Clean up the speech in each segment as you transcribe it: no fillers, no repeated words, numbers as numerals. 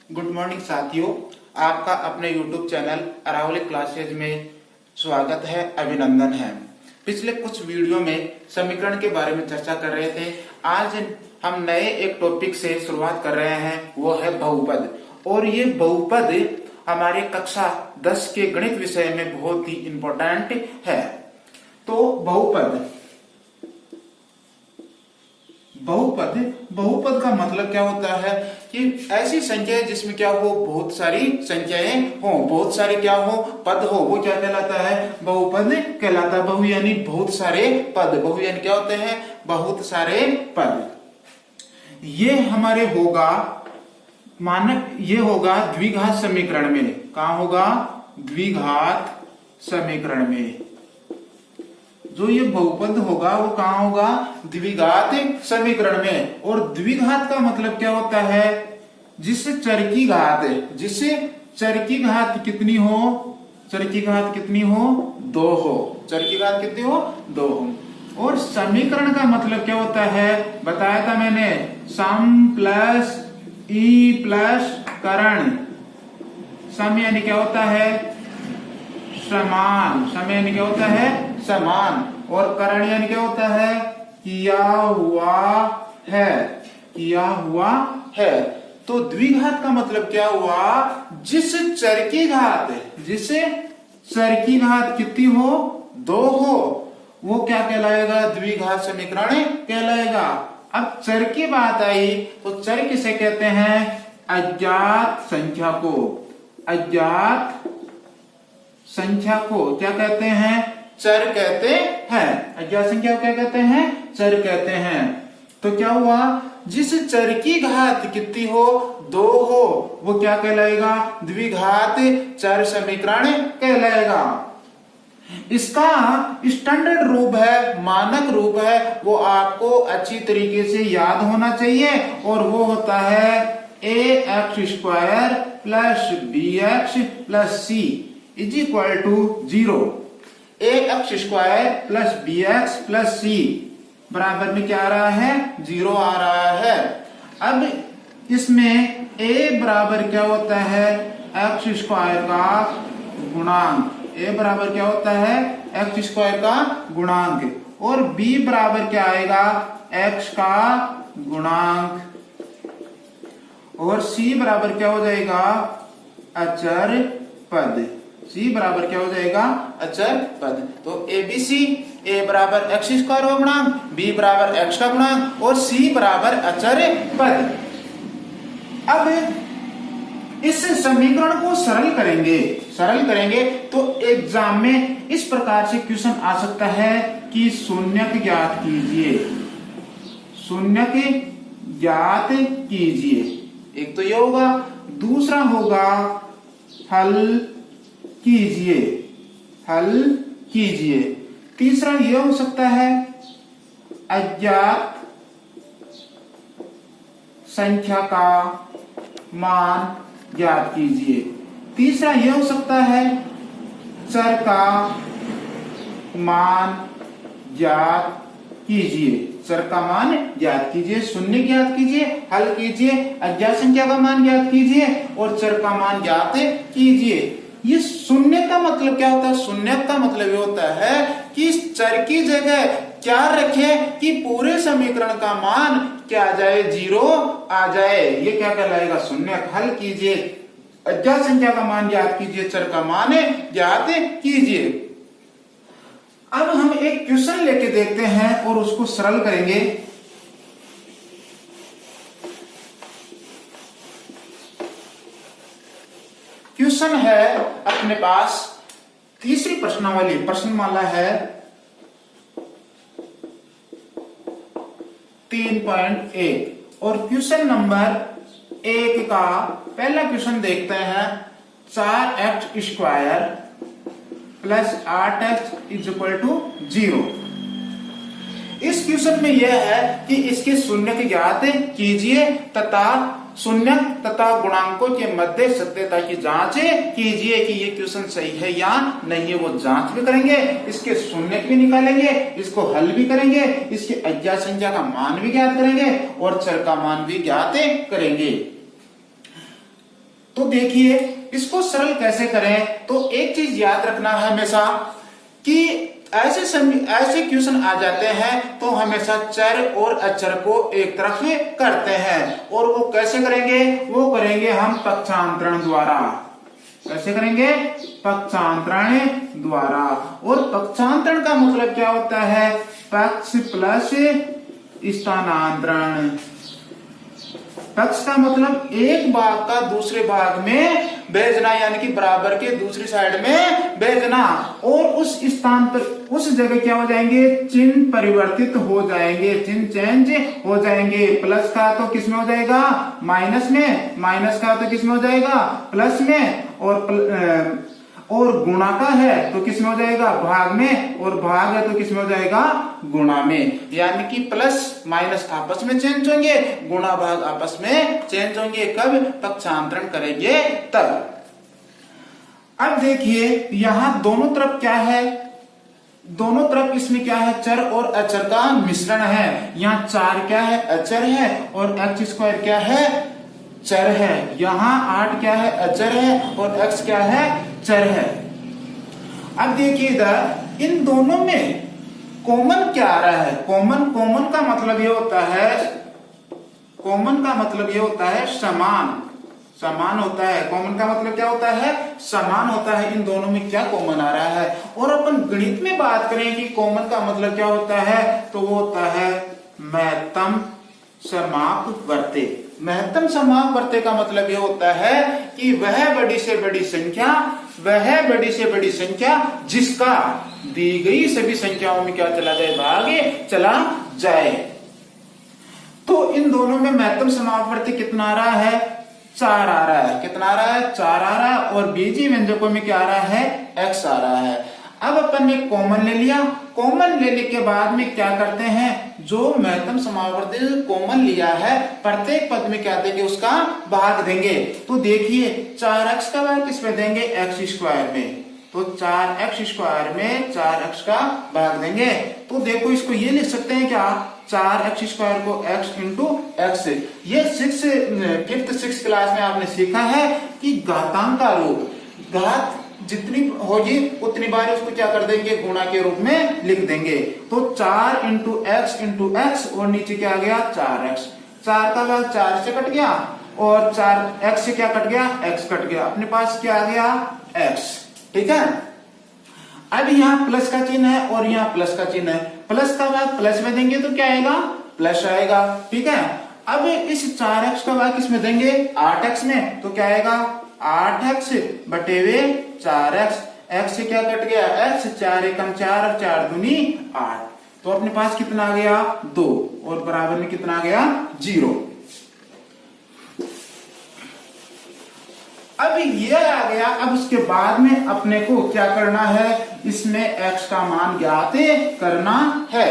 Good morning साथियों, आपका अपने YouTube चैनल अरावली क्लासेज में स्वागत है, अभिनंदन है। पिछले कुछ वीडियो में समीकरण के बारे में चर्चा कर रहे थे। आज हम नए एक टॉपिक से शुरुआत कर रहे हैं, वो है बहुपद। और ये बहुपद हमारे कक्षा 10 के गणित विषय में बहुत ही इंपॉर्टेंट है। तो बहुपद का मतलब क्या होता है कि ऐसी संख्या जिसमें क्या हो, बहुत सारी संख्याएं हो, बहुत सारे क्या हो, पद हो, वो क्या कहलाता है, बहुपद कहलाता है। बहु यानी बहुत सारे पद, बहु यानी क्या होते हैं, बहुत सारे पद। ये हमारे होगा मानक, ये होगा द्विघात समीकरण में। कहां होगा, द्विघात समीकरण में। जो ये बहुपद होगा वो कहां होगा, द्विघात समीकरण में। और द्विघात का मतलब क्या होता है, जिससे चर की घात कितनी हो, चर की घात कितनी हो, 2 हो, चर की घात कितनी हो, 2 हो। और समीकरण का मतलब क्या होता है, बताया था मैंने, सम प्लस ई प्लस करण। सम यानी क्या होता है, समान। सम यानी क्या होता है, समान। और करण यानी क्या होता है, किया हुआ है, किया हुआ है। तो द्विघात का मतलब क्या हुआ, जिस चर की घात कितनी हो, 2 हो, वो क्या कहलाएगा, द्विघात समीकरण कहलाएगा। अब चर की बात आई तो चर किसे कहते हैं, अज्ञात संख्या को। अज्ञात संख्या को क्या कहते हैं, चर कहते हैं। अज्ञात संख्या को क्या कहते हैं, चर कहते हैं। तो क्या हुआ, जिस चर की घात कितनी हो, 2 हो, वो क्या कहलाएगा, द्विघात चर समीकरण कहलाएगा। इसका स्टैंडर्ड रूप है, मानक रूप है, वो आपको अच्छी तरीके से याद होना चाहिए। और वो होता है ax² plus bx plus c is equal to 0। ax² plus bx plus c बराबर में क्या आ रहा है, 0 आ रहा है। अब इसमें a बराबर क्या होता है, x² का गुणांक। a बराबर क्या होता है, x² का गुणांक। और b बराबर क्या आएगा, x का गुणांक। और c बराबर क्या हो जाएगा, अचर पद। c बराबर क्या हो जाएगा, अचर पद। तो ABC, a बराबर x² का गुणांक, b बराबर x का गुणांक और c बराबर अचर पद। अब इस समीकरण को सरल करेंगे तो एग्जाम में इस प्रकार से क्वेश्चन आ सकता है कि शून्यक ज्ञात कीजिए, शून्यक ज्ञात कीजिए। एक तो ये होगा, दूसरा होगा हल कीजिए। तीसरा यह हो सकता है, अज्ञात संख्या का मान ज्ञात कीजिए। तीसरा यह हो सकता है, चर का मान ज्ञात कीजिए। चर का मान ज्ञात कीजिए, शून्य ज्ञात कीजिए, हल कीजिए, अज्ञात संख्या का मान ज्ञात कीजिए और चर का मान ज्ञात कीजिए। ये शून्य का मतलब क्या होता है, शून्य का मतलब ये होता है कि चर की जगह क्या रखें कि पूरे समीकरण का मान क्या आ जाए, 0 आ जाए। ये क्या कहलाएगा, शून्य। हल कीजिए, अज्ञात संख्या का मान ज्ञात कीजिए, चर का मान ज्ञात कीजिए। अब हम एक क्वेश्चन लेके देखते हैं और उसको सरल करेंगे। क्वेश्चन है अपने पास, तीसरी प्रश्नमाला है 3.1 और क्वेश्चन नंबर 1 का पहला क्वेश्चन देखते हैं। 4x² plus 8x is equal to 0। इस क्वेश्चन में यह है कि इसके शून्य ज्ञात कीजिए तथा शून्य तथा गुणांकों के मध्य सत्यता की जांच कीजिए कि ये क्वेश्चन सही है या नहीं है। वो जांच भी करेंगे, इसके शून्य भी निकालेंगे, इसको हल भी करेंगे, इसकी अज्ञात संख्या का मान भी ज्ञात करेंगे और चर का मान भी ज्ञात करेंगे। तो देखिए इसको सरल कैसे करें। तो एक चीज याद रखना है हमेशा कि ऐसे क्वेश्चन आ जाते हैं तो हमेशा चर और अचर को एक तरफ करते हैं, और वो कैसे करेंगे, वो करेंगे हम पक्षांतरण द्वारा। कैसे करेंगे, पक्षांतरण द्वारा। और पक्षांतरण का मतलब क्या होता है, पक्ष प्लस स्थानांतरण। पक्ष का मतलब एक भाग का दूसरे भाग में भेजना, यानी कि बराबर के दूसरी साइड में भेजना, और उस स्थान पर उस जगह क्या हो जाएंगे, चिन्ह परिवर्तित हो जाएंगे, चिन्ह चेंज हो जाएंगे। प्लस का तो किस में हो जाएगा, माइनस में, माइनस का तो किस में हो जाएगा, प्लस में, और गुणा का है तो किस में हो जाएगा, भाग में, और भाग है तो किस में हो जाएगा, गुणा में। यानी कि प्लस माइनस आपस में चेंज होंगे, गुणा भाग आपस में चेंज होंगे। कब, पक्षांतरण करेंगे तब। अब देखिए यहां दोनों तरफ क्या है, दोनों तरफ इसमें क्या है, चर और अचर का मिश्रण है। यहाँ 4 क्या है, अचर है, और x² क्या है, चर है। यहाँ 8 क्या है, अचर है, और x क्या है, चर है। अब देखिए इधर इन दोनों में कॉमन क्या आ रहा है, कॉमन का मतलब ये होता है, कॉमन का मतलब ये होता है समान, समान होता है। कॉमन का मतलब क्या होता है, समान होता है। इन दोनों में क्या कॉमन आ रहा है। और अपन गणित में बात करें कि कॉमन का मतलब क्या होता है, तो वो होता है महत्तम समापवर्ती। महत्तम समापवर्ती का मतलब ये होता है कि वह बड़ी से बड़ी संख्या, वह बड़ी से बड़ी संख्या जिसका दी गई सभी संख्याओं में क्या चला जाए, भाग चला जाए। तो इन दोनों में महत्तम समापवर्ती कितना आ रहा है, 4 आ रहा है। कितना आ रहा है, 4 आ रहा है। और बीजीय व्यंजकों में क्या आ रहा है, x आ रहा है। अब अपन ने कॉमन ले लिया, कॉमन लेने के बाद में क्या करते हैं, जो महत्तम समापवर्ती कॉमन लिया है प्रत्येक पद में क्या देंगे, उसका भाग देंगे। तो देखिए 4x का भाग किसमें देंगे, x² में। तो 4x² में 4x का भाग देंगे। तो देखो इसको ये लिख सकते हैं क्या, 4x² को x इंटू x। ये 5th क्लास में आपने सीखा है कि घातांक का रूप, घात जितनी होगी उतनी बार उसको क्या कर देंगे, गुणा के रूप में लिख देंगे। तो 4 इंटू x और नीचे क्या आ गया, 4x। 4 का भाग 4 से कट गया, और 4x से क्या कट गया, x कट गया। अपने पास क्या आ गया, x। ठीक है। अब यहाँ प्लस का चिन्ह है और यहाँ प्लस का चिन्ह है। प्लस का भाग प्लस में देंगे तो क्या आएगा, प्लस आएगा। ठीक है। अब इस 4x का भाग किसमें देंगे, 8x में, तो क्या आएगा, 8x बटे हुए 4x। x से क्या कट गया, x, 4 एकम 4 और 4 दूनी 8। तो अपने पास कितना आ गया, 2, और बराबर में कितना आ गया, 0। अब ये आ गया। अब उसके बाद में अपने को क्या करना है, इसमें x का मान ज्ञात करना है।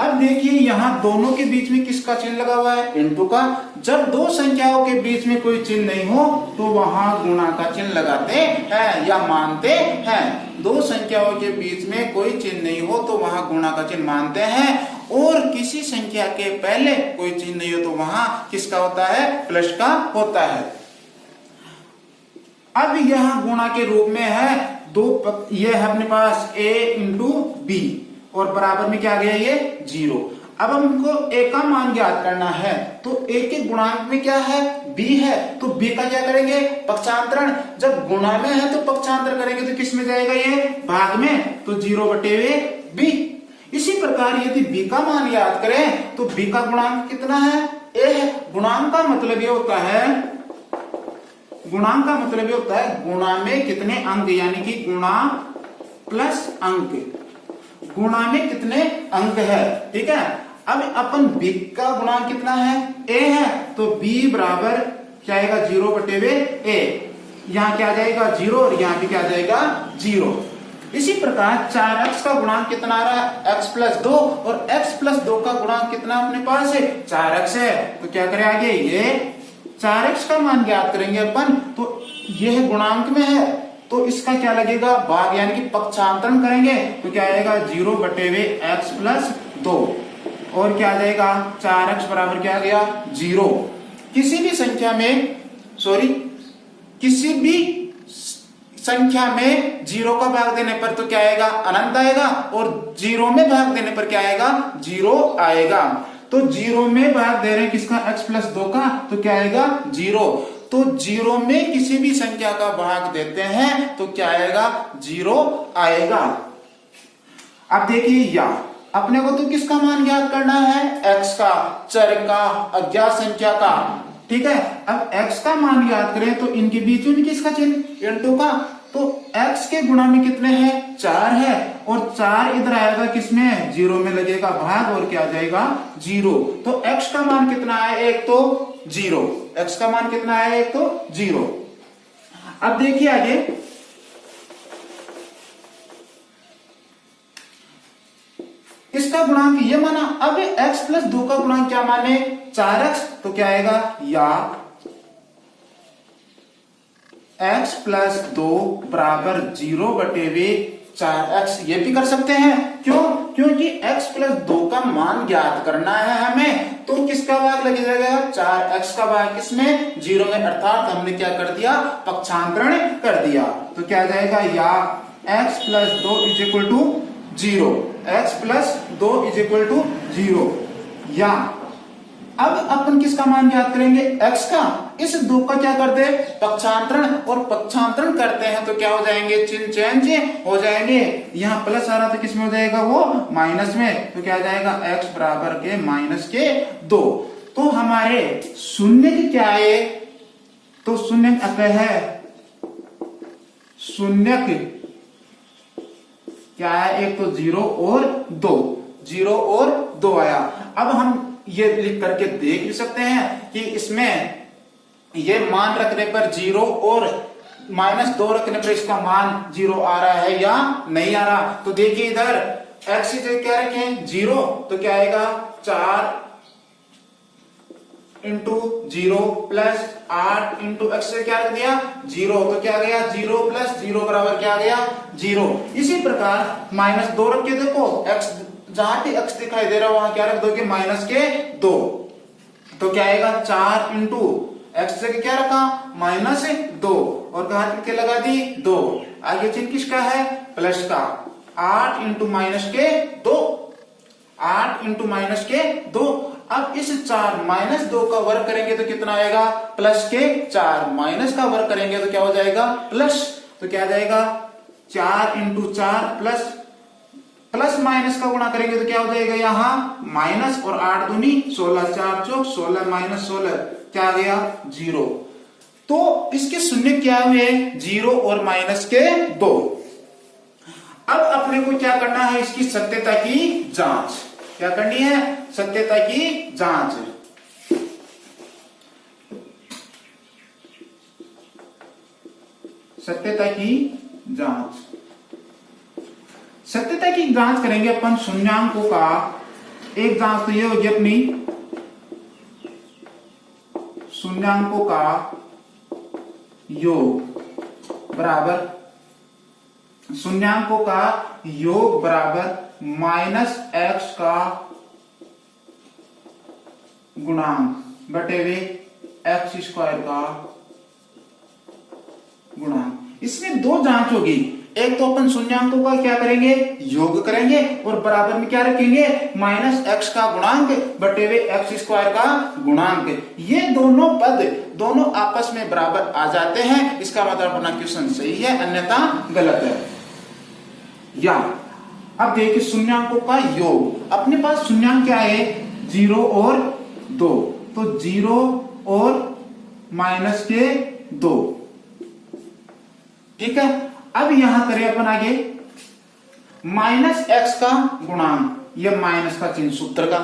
अब देखिए यहाँ दोनों के बीच में किसका चिन्ह लगा हुआ है, इनटू का। जब दो संख्याओं के बीच में कोई चिन्ह नहीं हो तो वहां गुणा का चिन्ह लगाते हैं या मानते हैं। दो संख्याओं के बीच में कोई चिन्ह नहीं हो तो वहां गुणा का चिन्ह मानते हैं, और किसी संख्या के पहले कोई चिन्ह नहीं हो तो वहां किसका होता है, प्लस का होता है। अब यह गुणा के रूप में है दो, ये है अपने पास a इंटू बी, और बराबर में क्या आ गया, ये 0। अब हमको a का मान ज्ञात करना है, तो a के गुणांक में क्या है, b है, तो b का क्या करेंगे, पक्षांतरण। जब गुणा में है तो पक्षांतर करेंगे तो किस में जाएगा, ये भाग में, तो 0 बटे हुए b। इसी प्रकार यदि b का मान याद करें तो b का गुणांक कितना है, a है। गुणांक का मतलब ये होता है, गुणांक का मतलब ये होता है गुणा में कितने अंक, यानी कि गुणा प्लस अंक, गुणा में कितने अंक है। ठीक है। अब अपन b का गुणांक कितना है, a है, तो b बराबर क्या आएगा, 0 बटे हुए a। यहाँ क्या आ जाएगा, 0, और यहाँ भी क्या आ जाएगा, 0। इसी प्रकार 4x का गुणांक कितना आ रहा है, x प्लस 2, और x प्लस 2 का गुणांक कितना अपने पास है, 4x है। तो क्या करें आगे, ये 4x का मान ज्ञात करेंगे अपन, तो यह गुणांक में है तो इसका क्या लगेगा, भाग, यानी कि पक्षांतरण करेंगे तो क्या आएगा, 0 बटे हुए x प्लस 2, और क्या आ जाएगा, 4x बराबर क्या आ गया, 0। किसी भी संख्या में, सॉरी, किसी भी संख्या में 0 का भाग देने पर तो क्या आएगा, अनंत आएगा, और 0 में भाग देने पर क्या आएगा, 0 आएगा। तो 0 में भाग दे रहे हैं किसका, x प्लस 2 का, तो क्या आएगा 0। तो 0 में किसी भी संख्या का भाग देते हैं तो क्या आएगा, 0 आएगा। अब देखिए या अपने को तो किसका मान ज्ञात करना है, x का, चर का, अज्ञात संख्या का, ठीक है। अब x का मान ज्ञात करें तो इनके बीच में किसका चिन्ह, इनटू का, तो x के गुणा में कितने हैं, 4 है, और 4 इधर आएगा किसमें, 0 में लगेगा भाग और क्या आ जाएगा 0। तो x का मान कितना है, एक तो 0, x का मान कितना है, एक तो 0। अब देखिए आगे, इसका गुणांक ये माना। अब x प्लस 2 का गुणांक क्या माने, 4x, तो क्या आएगा, या x प्लस 2 बराबर 0 बटे वे 4x। ये भी कर सकते हैं, क्यों, क्योंकि x प्लस 2 का मान ज्ञात करना है हमें, तो किसका भाग लग जाएगा, 4x का भाग किसमें, 0 में, अर्थात हमने क्या कर दिया, पक्षांतरण कर दिया। तो क्या जाएगा, या x plus 2 is equal to 0, x plus 2 is equal to 0। या अब अपन किसका मान ज्ञात करेंगे, x का, इस 2 का क्या कर दे, पक्षांतरण, और पक्षांतरण करते हैं तो क्या हो जाएंगे, चिन्ह चेंज हो जाएंगे। यहाँ प्लस आ रहा था किसमें हो जाएगा, वो माइनस में, तो क्या जाएगा, x बराबर के माइनस के 2। तो हमारे शून्य की क्या है, तो शून्य है, शून्य क्या है, एक तो 0 और 2, 0 और 2 आया। अब हम ये लिख करके देख भी सकते हैं कि इसमें ये मान रखने पर 0 और -2 रखने पर इसका मान 0 आ रहा है या नहीं आ रहा। तो देखिए इधर x की जगह क्या रखें, 0, तो क्या आएगा, 4 इंटू 0 प्लस 8 इंटू x से क्या रख दिया, 0, तो क्या गया, 0 प्लस 0 बराबर क्या गया, 0। इसी प्रकार -2 रख के देखो, x जहां भी x दिखाई दे रहा है वहां क्या रख दोगे, माइनस के 2, तो क्या आएगा, 4 इंटू x से क्या रखा, -2, और कहा के लगा दी 2। आगे चिन्ह किसका है, प्लस का, 8 इंटू माइनस के 2, 8 इंटू माइनस के 2। अब इस 4 -2 का वर्ग करेंगे तो कितना आएगा, प्लस के 4, माइनस का वर्ग करेंगे तो क्या हो जाएगा, प्लस, तो क्या जाएगा, 4 इंटू 4 प्लस माइनस का गुणा करेंगे तो क्या हो जाएगा, यहाँ माइनस, और 8 दूनी 16, 4 चौक 16, -16 क्या आ गया, 0। तो इसके शून्य क्या हुए, 0 और -2। अब अपने को क्या करना है, इसकी सत्यता की जांच, क्या करनी है, सत्यता की जांच। सत्यता की जांच, सत्यता की जांच करेंगे अपन शून्यांकों का। एक जांच तो ये होगी अपनी, शून्यांकों का योग बराबर, शून्यांकों का योग बराबर -x का गुणांक बटे वे x² का गुणांक। इसमें दो जांच होगी, एक तो अपन शून्यांकों का क्या करेंगे, योग करेंगे, और बराबर में क्या रखेंगे, -x का गुणांक बटे वे x² का गुणांक। ये दोनों पद दोनों आपस में बराबर आ जाते हैं, इसका मतलब अपना क्वेश्चन सही है, अन्यथा गलत है। या अब देखिए शून्यांकों का योग, अपने पास शून्यांक क्या है, 0 और 2, तो 0 और -2, ठीक है। अब यहां करें अपन आगे, -x का गुणांक, यह माइनस का चिन्ह सूत्र का,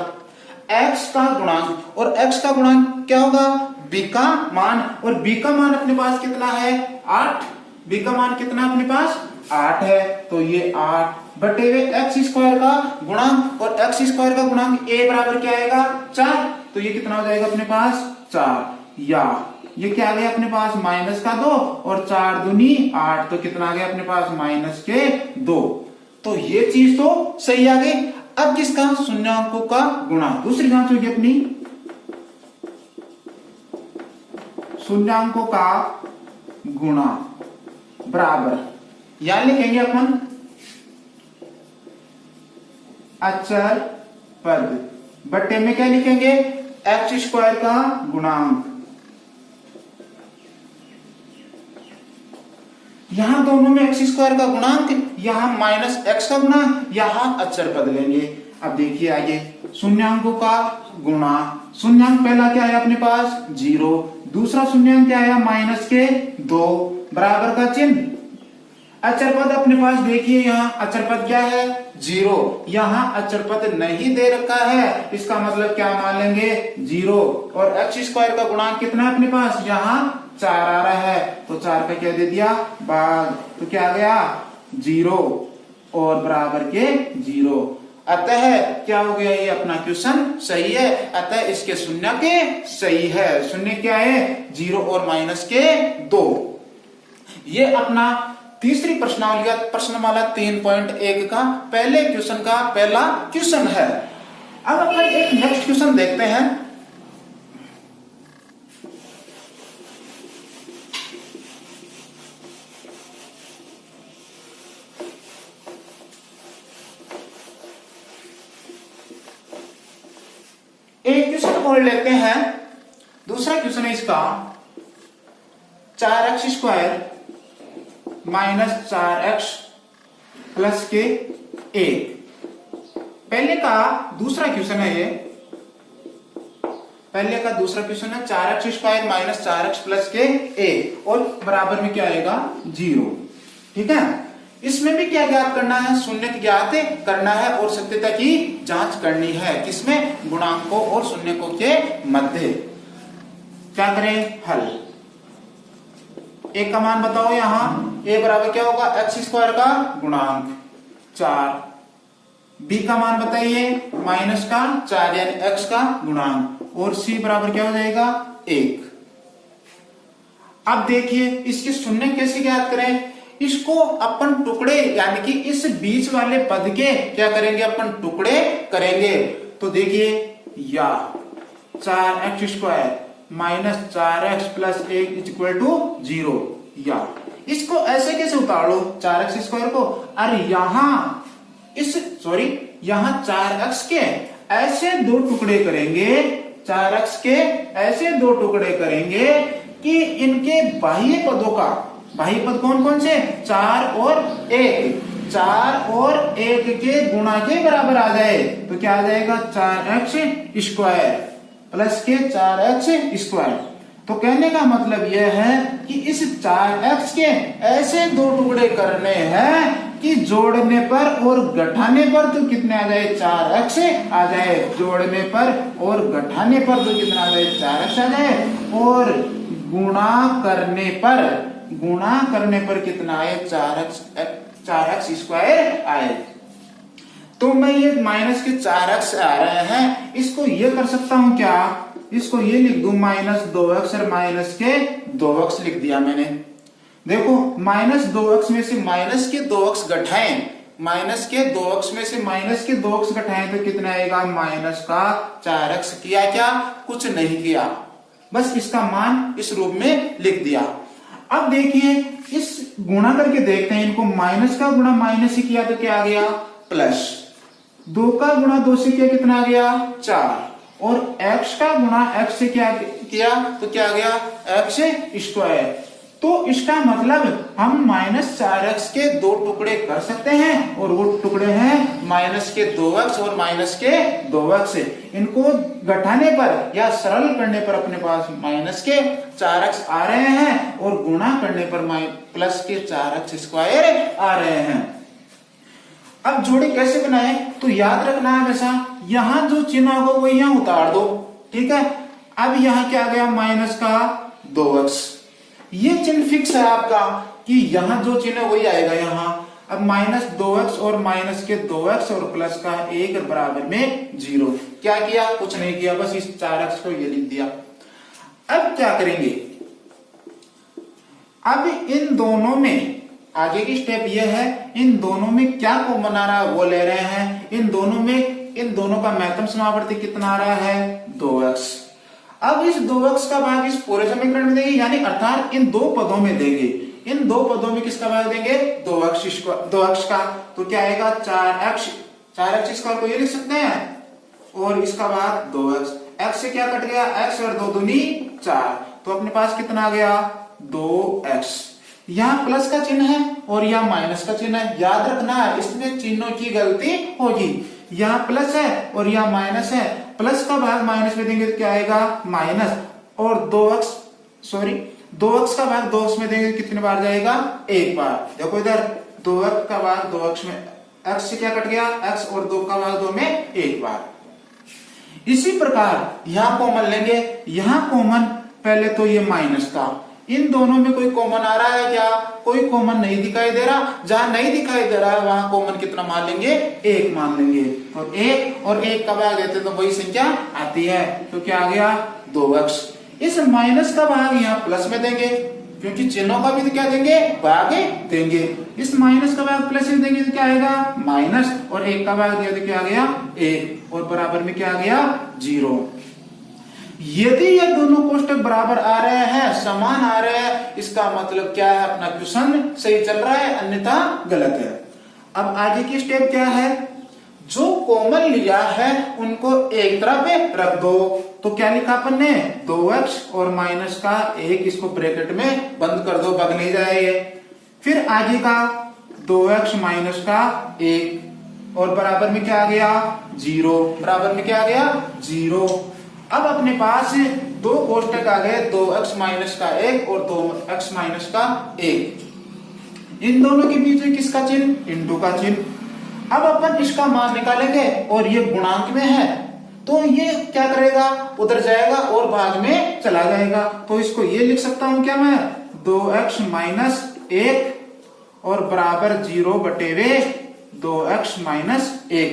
x का गुणांक, और x का गुणांक क्या होगा, b का मान, और b का मान अपने पास कितना है, 8, b का मान कितना अपने पास 8 है, तो ये 8 बटे वे x² का गुणांक, और x² का गुणांक a बराबर क्या आएगा, 4, तो ये कितना हो जाएगा अपने पास 4। या ये क्या आ गया अपने पास, -2, और 4 दूनी 8, तो कितना आ गया अपने पास, -2। तो ये चीज तो सही आ गई। अब किसका, शून्यांकों का गुणांक, दूसरी जांच होगी अपनी, शून्यांकों का गुणा बराबर, या लिखेंगे अपन अचर पद बट्टे में क्या लिखेंगे, एक्स स्क्वायर का गुणांक। यहां दोनों में एक्स स्क्वायर का गुणांक, यहां माइनस एक्स का गुणांक, यहां अचर पद लेंगे। अब देखिए आगे, शून्यांकों का गुणा, शून्यांक पहला क्या है अपने पास 0, दूसरा शून्यांक क्या है माइनस के 2, बराबर का चिन्ह। अचर पद अपने पास देखिए, यहाँ अचर पद क्या है 0, यहाँ अचर पद नहीं दे रखा है, इसका मतलब क्या मान लेंगे 0। और एक्स स्क्वायर का गुणांक कितना है अपने पास, यहाँ 4 आ रहा है, तो 4 का क्या दे दिया भाग, तो क्या आ गया 0 और बराबर के 0। अतः क्या हो गया, ये अपना क्वेश्चन सही है, अतः इसके शून्य के सही है। शून्य क्या है 0 और माइनस के 2। ये अपना तीसरी प्रश्नमाला 3.1 का पहले क्वेश्चन का पहला क्वेश्चन है। अब अपन एक नेक्स्ट क्वेश्चन देखते हैं। एक क्वेश्चन और लेते हैं, दूसरा क्वेश्चन है इसका 4x square minus 4x plus के 1। पहले का दूसरा क्वेश्चन है ये, पहले का दूसरा क्वेश्चन है 4x square minus 4x plus के 1 और बराबर में क्या आएगा 0। ठीक है, इसमें भी क्या ज्ञात करना है, शून्य ज्ञात करना है और सत्यता की जांच करनी है। किसमें, गुणांकों और शून्यकों के मध्य। क्या करें, हल। ए का मान बताओ, यहां ए बराबर क्या होगा एक्स स्क्वायर का गुणांक 4, बी का मान बताइए माइनस का 4 यानी एक्स का गुणांक, और सी बराबर क्या हो जाएगा 1। अब देखिए इसके शून्य कैसे ज्ञात करें, इसको अपन टुकड़े यानी कि इस बीच वाले पद के क्या करेंगे, अपन टुकड़े करेंगे। तो देखिए या 4x square minus 4x plus 1 is equal to 0, या इसको ऐसे कैसे उतार लो 4x स्क्वायर को, अरे यहां 4x के ऐसे दो टुकड़े करेंगे, 4x के ऐसे दो टुकड़े करेंगे कि इनके बाह्य पदों का, बाह्य पद कौन कौन से 4 और 1, 4 और 1 के गुणा के बराबर आ जाए, तो क्या आ जाएगा 4x स्क्वायर प्लस के 4x स्क्वायर। तो कहने का मतलब यह है कि इस 4x के ऐसे दो टुकड़े करने हैं कि जोड़ने पर और घटाने पर तो कितने आ जाए 4x आ जाए, जोड़ने पर और घटाने पर तो कितना आ जाए 4x आ जाए, और गुणा करने पर कितना आए 4x स्क्वायर आए। तो मैं ये माइनस के 4x आ रहे हैं, इसको ये कर सकता हूं क्या, इसको ये लिख दूं माइनस 2x और माइनस के 2x लिख दिया मैंने। देखो माइनस 2x में से माइनस के 2x घटाएं, माइनस के 2x में से माइनस के 2x घटाएं तो कितना आएगा माइनस का 4x। किया क्या, कुछ नहीं किया, बस इसका मान इस रूप में लिख दिया। अब देखिए इस गुणा करके देखते हैं इनको, माइनस का गुणा माइनस से किया तो क्या आ गया प्लस, 2 का गुणा 2 से किया कितना आ गया 4, और x का गुणा x से क्या किया तो क्या आ गया x स्क्वायर। तो इसका मतलब हम माइनस 4x के दो टुकड़े कर सकते हैं, और वो टुकड़े हैं माइनस के 2x और माइनस के 2x। इनको घटाने पर या सरल करने पर अपने पास माइनस के 4x आ रहे हैं, और गुणा करने पर प्लस के 4x स्क्वायर आ रहे हैं। अब जोड़ी कैसे बनाए, तो याद रखना है हमेशा यहां जो चिन्ह होगा वो यहां उतार दो, ठीक है। अब यहां क्या आ गया माइनस का 2x, ये चिन्ह फिक्स है आपका कि यहां जो चिन्ह वही आएगा यहाँ। अब माइनस 2x और माइनस के 2x और प्लस का 1 बराबर में 0। क्या किया, कुछ नहीं किया, बस इस 4x को ये लिख दिया। अब क्या करेंगे, अब इन दोनों में आगे की स्टेप ये है, इन दोनों में क्या कॉमन आ रहा है वो ले रहे हैं। इन दोनों का महत्तम समावर्ती कितना आ रहा है 2x। अब इस 2x का भाग इस पूरे समीकरण में देंगे, यानी अर्थात इन दो पदों में देंगे। इन दो पदों में किसका भाग देंगे? 2x का। तो क्या आएगा? 4x स्क्वायर को ये लिख सकते हैं और इसका भाग 2x। x से क्या कट गया? x और 2 दूनी 4। तो अपने पास कितना आ गया? 2x। यहाँ प्लस का चिन्ह है और यहाँ माइनस का चिन्ह है, याद रखना इसमें चिन्हों की गलती होगी। यहाँ प्लस है और यहाँ माइनस है, प्लस का भाग माइनस में देंगे तो क्या आएगा? माइनस। और 2x का भाग 2x में देंगे कितने बार जाएगा? एक बार। देखो इधर 2x का भाग 2x में, x से क्या कट गया? x और 2 का भाग 2 में एक बार। इसी प्रकार यहां कॉमन लेंगे, यहां कॉमन पहले तो ये माइनस का, इन दोनों में कोई कॉमन आ रहा है क्या? कोई कॉमन नहीं दिखाई दे रहा। जहां नहीं दिखाई दे रहा है वहां कॉमन कितना मान लेंगे? 1 मान लेंगे। तो 1 और 1 का भाग देते तो वही संख्या आती है। तो क्या आ गया? 2x। इस माइनस का भाग यहाँ प्लस में देंगे, क्योंकि चिन्हों का भी तो क्या देंगे? भाग देंगे। इस माइनस का भाग प्लस में देंगे तो क्या आएगा? माइनस। और 1 का भाग दिया तो क्या आ गया? 1। और बराबर में क्या आ गया? 0। यदि ये दोनों कोष्टक बराबर आ रहे हैं, समान आ रहे हैं, इसका मतलब क्या है? अपना क्वेश्चन सही चल रहा है, अन्यथा गलत है। अब आगे की स्टेप क्या है? जो कॉमन लिया है उनको एक तरफ रख दो। तो क्या लिखा अपन ने? 2x और माइनस का 1, इसको ब्रैकेट में बंद कर दो, भाग नहीं जाएगा। फिर आगे का 2x माइनस का 1 और बराबर में क्या आ गया? 0। बराबर में क्या आ गया? 0। अब अपने पास दो कोष्टक आ गए, 2x माइनस का 1 और 2x माइनस का 1। इन दोनों के बीच में किसका चिन्ह? इंटू का चिन्ह। अब अपन इसका मान निकालेंगे और ये गुणांक में है तो ये क्या करेगा? उधर जाएगा और भाग में चला जाएगा। तो इसको ये लिख सकता हूं क्या मैं? 2x माइनस 1 और बराबर 0 बटे वे 2x माइनस 1।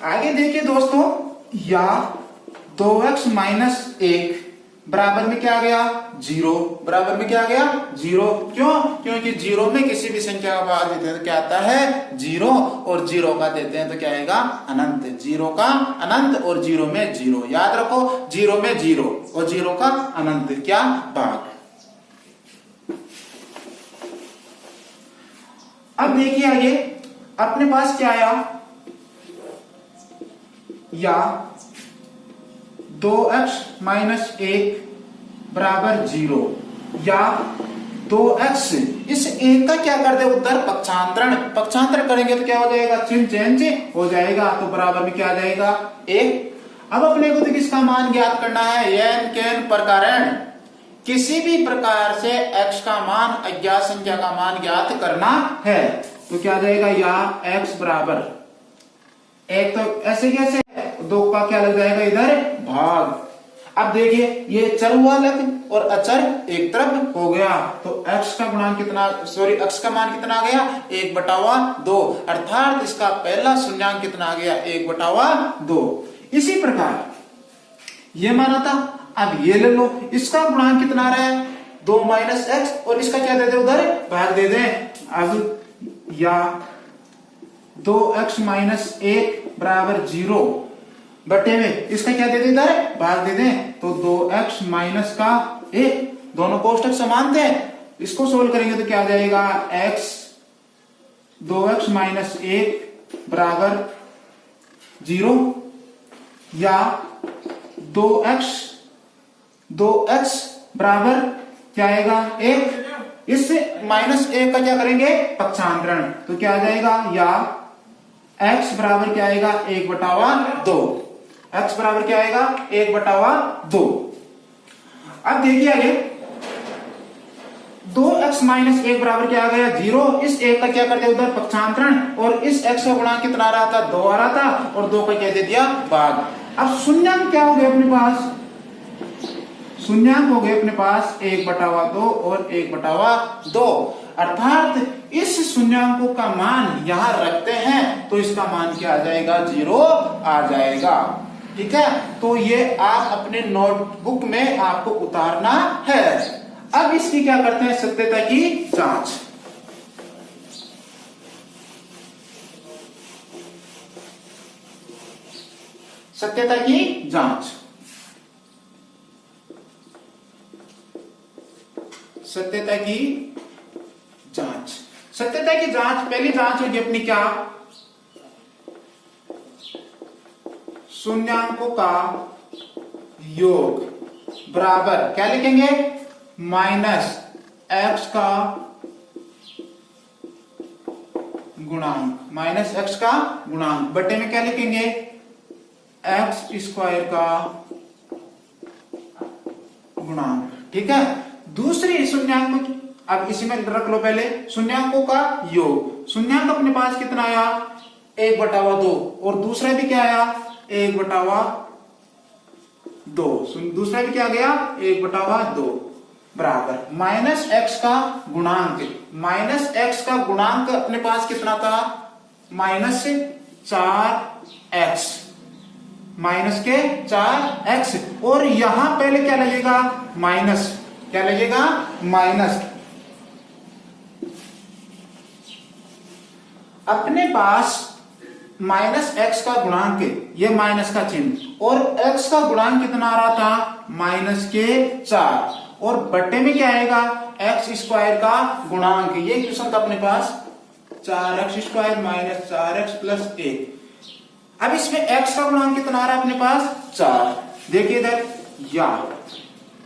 आगे देखिए दोस्तों, या 2x माइनस 1 बराबर में क्या आ गया? 0। बराबर में क्या आ गया? 0। क्यों? क्योंकि 0 में किसी भी संख्या का भाग देते हैं तो क्या आता है? 0। और 0 का देते हैं तो क्या आएगा? अनंत। 0 का अनंत और 0 में 0। याद रखो, 0 में 0 और 0 का अनंत क्या? भाग। अब देखिए आगे अपने पास क्या आया? या 2x माइनस 1 बराबर 0, या 2x, इस 1 का क्या कर दे? उधर पक्षांतरण करेंगे तो क्या हो जाएगा? चिन्ह चेंज हो जाएगा। तो बराबर में क्या आ जाएगा? 1। अब अपने को तो किसका मान ज्ञात करना है? n केन प्रकारण, किसी भी प्रकार से x का मान, अज्ञात संख्या का मान ज्ञात करना है। तो क्या आ जाएगा? या x बराबर 1, तो ऐसे कैसे? 2 का क्या लग जाएगा? इधर भाग। अब देखिए ये चर हुआ अलग और अचर एक तरफ हो गया। तो x का गुणांक कितना, x का मान कितना आ गया? 1/2। अर्थात इसका पहला शून्यांक कितना आ गया? 1/2। इसी प्रकार ये माना था, अब ये ले लो, इसका गुणांक कितना आ रहा है? 2 माइनस x और इसका क्या दे दे? उधर भाग दे दे। अब या 2x माइनस 1 बराबर 0 बटे में इसका क्या दे दे? इधर भाग दे दें। तो 2x माइनस का 1, दोनों कोष्टक समान थे, इसको सोल्व करेंगे तो क्या आ जाएगा? x 2x माइनस 1 बराबर 0, या 2x बराबर क्या आएगा? 1। इस माइनस 1 का क्या करेंगे? पक्षांतरण। तो क्या आ जाएगा? या x बराबर क्या आएगा? 1/2। x बराबर क्या आएगा? 1/2। अब देखिए आगे 2x माइनस 1 बराबर क्या आ गया? 0। इस 1 का क्या करते? उधर पक्षांतरण। और इस x का गुणांक कितना आ रहा था? 2 आ रहा था और 2 का क्या दे दिया? भाग। अब शून्यांक क्या हो गए अपने पास? शून्यांक हो गए अपने पास 1/2 और 1/2। अर्थात इस शून्यांकों का मान यहां रखते हैं तो इसका मान क्या आ जाएगा? 0 आ जाएगा। ठीक है, तो ये आप अपने नोटबुक में आपको उतारना है। अब इसकी क्या करते हैं? सत्यता की जांच। सत्यता की जांच। सत्यता की जांच। सत्यता की जांच, पहली जांच होगी अपनी क्या, शून्यांकों का योग बराबर क्या लिखेंगे, माइनस एक्स का गुणांक, माइनस एक्स का गुणांक बटे में क्या लिखेंगे, एक्स स्क्वायर का गुणांक। ठीक है, दूसरी शून्यांक, अब इसी में रख लो पहले शून्यांकों का योग। शून्यांक अपने पास कितना आया, 1/2, और दूसरा भी क्या आया, 1/2, दूसरा भी क्या गया 1/2 बराबर माइनस एक्स का गुणांक। माइनस एक्स का गुणांक अपने पास कितना था, -4x, माइनस के 4x, और यहां पहले क्या लगेगा, माइनस, क्या लगेगा, माइनस। अपने पास माइनस एक्स का गुणांक, ये माइनस का चिन्ह, और एक्स का गुणांक कितना आ रहा था, -4, और बट्टे में क्या आएगा, एक्स स्क्वायर का गुणांक। ये क्वेश्चन था अपने पास 4x square minus 4x plus 1। अब इसमें एक्स का गुणांक कितना आ रहा है अपने पास, 4। देखिए इधर, या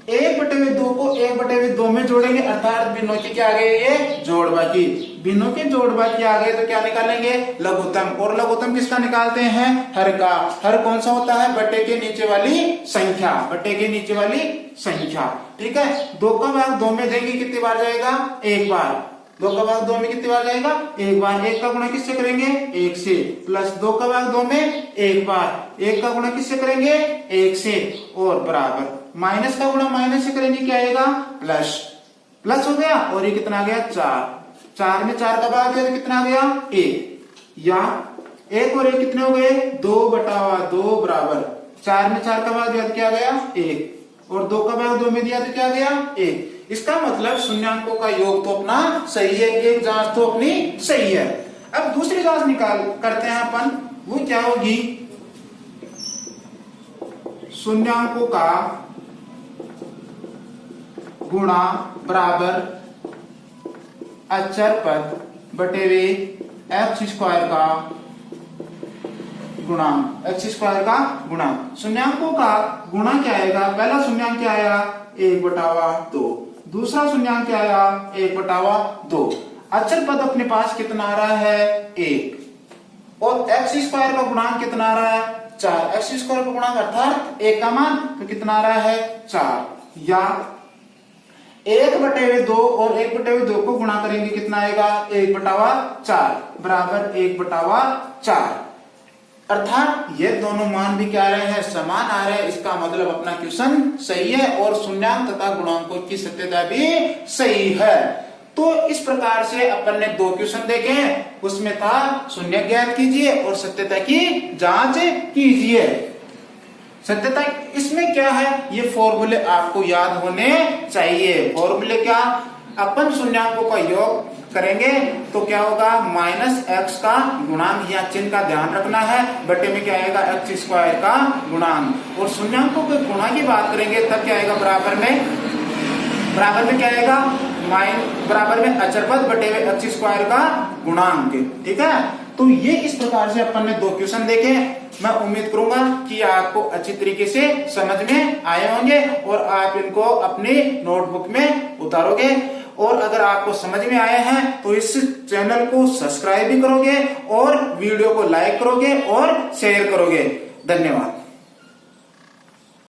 1/2 को 1/2 में जोड़ेंगे, अर्थात भिन्नों की क्या आ गई, ये जोड़ बाकी। भिन्नों के जोड़ बाकी आ गए तो क्या निकालेंगे, लघुत्तम। और लघुत्तम किसका निकालते हैं, हर का। हर कौन सा होता है, बट्टे के नीचे वाली संख्या, बट्टे के नीचे वाली संख्या। ठीक है, 2 का भाग 2 में देंगे कितनी बार जाएगा, 1 बार। 2 का भाग 2 में कितनी बार जाएगा, 1 बार। 1 का गुणा किससे करेंगे, 1 से, प्लस 2 का भाग 2 में 1 बार। 1 का गुणा किससे करेंगे, 1 से, और बराबर माइनस का गुणा माइनस से करेंगे, क्या आएगा, प्लस। प्लस हो गया, और ये कितना आ गया, 4। 4 में 4 का भाग दिया तो कितना आ गया, 1। या 1 और 1 कितने हो गए, 2/2 बराबर 4 में 4 का भाग दिया तो क्या आ गया, 1, और 2 का भाग 2 में दिया तो क्या आ गया, 1। इसका मतलब शून्यांकों का योग तो अपना सही है, एक जांच तो अपनी सही है। अब दूसरी जांच निकाल करते हैं अपन, वो क्या होगी, शून्यांकों का गुणा बराबर अचर पद बटे वे एक्स स्क्वायर का गुणांक, एक्स स्क्वायर का गुणांक। शून्यांकों का गुणा क्या आएगा, पहला शून्यांक क्या आया, 1/2, दूसरा शून्यांक क्या आया, 1/2। अचर पद अपने पास कितना आ रहा है, 1, और एक्स स्क्वायर का गुणांक कितना आ रहा है, 4। एक्स स्क्वायर का गुणांक अर्थात 1 का मान तो कितना आ रहा है, 4। या 1/2 और 1/2 को गुणा करेंगे कितना आएगा, 1/4 बराबर 1/4। अर्थात ये दोनों मान भी क्या आ रहे हैं, समान आ रहे हैं। इसका मतलब अपना क्वेश्चन सही है और शून्यांक तथा गुणांकों की सत्यता भी सही है। तो इस प्रकार से अपन ने 2 क्वेश्चन देखे हैं, उसमें था शून्य ज्ञात कीजिए और सत्यता की जांच कीजिए। सत्यता इसमें क्या है, ये फॉर्मूले आपको याद होने चाहिए। फॉर्मूले क्या, अपन शून्यांकों का योग करेंगे तो क्या होगा, -x का गुणांक या चिन्ह का ध्यान रखना है, बटे में क्या आएगा, एक्स स्क्वायर का गुणांक। और शून्यांकों के गुणा की बात करेंगे तब क्या आएगा, बराबर में क्या आएगा, बराबर में अचर पद बटे में एक्स स्क्वायर का गुणांक। ठीक है, तो ये इस प्रकार से अपन ने 2 क्वेश्चन देखे। मैं उम्मीद करूंगा कि आपको अच्छी तरीके से समझ में आए होंगे और आप इनको अपनी नोटबुक में उतारोगे। और अगर आपको समझ में आए हैं तो इस चैनल को सब्सक्राइब भी करोगे और वीडियो को लाइक करोगे और शेयर करोगे। धन्यवाद।